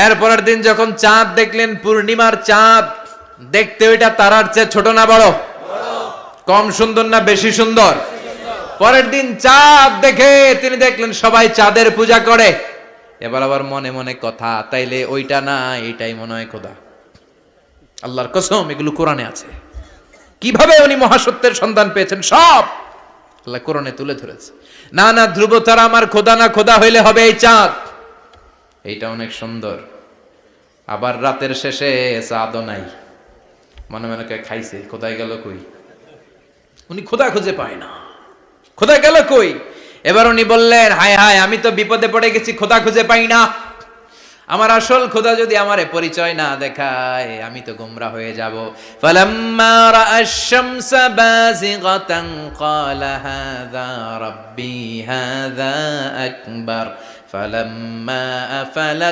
এরপরের দিন যখন চাঁদ দেখলেন, পূর্ণিমার চাঁদ, দেখতে ওইটা তারার চেয়ে ছোট না বড়? কম সুন্দর না বেশি সুন্দর? পরের দিন চাঁদ দেখে তিনি দেখলেন সবাই চাঁদের পূজা করে। এবার আবার মনে মনে কথা, তাইলে ওইটা না এইটাই মনে হয় খোদা। আল্লাহর কসম, এগুলো কোরআনে আছে। কিভাবে উনি মহাসত্যের সন্ধান পেয়েছেন সব আল্লাহ কোরআনে তুলে ধরেছে। না না, ধ্রুব তারা আমার খোদা না, খোদা হইলে হবে এই চাঁদ। এইটা অনেক সুন্দর। আবার রাতের শেষে চাঁদও নাই, মনে মনে খাইছে, খোদাই গেল কই? উনি খোদা খুঁজে পায় না, খোদা গেল কই? এবার উনি বললেন, হায় হায়, আমি তো বিপদে পড়ে গেছি, খোদা খুঁজে পাই না। আমার আসল খোদা যদি আমারে পরিচয় না দেখায়, আমি তো গোমরা হয়ে যাব। ফালাম্মা রাআশ শামসা বাযিগাতান ক্বালা হাযা রাব্বি হাযা আকবার ফালাম্মা আফালাত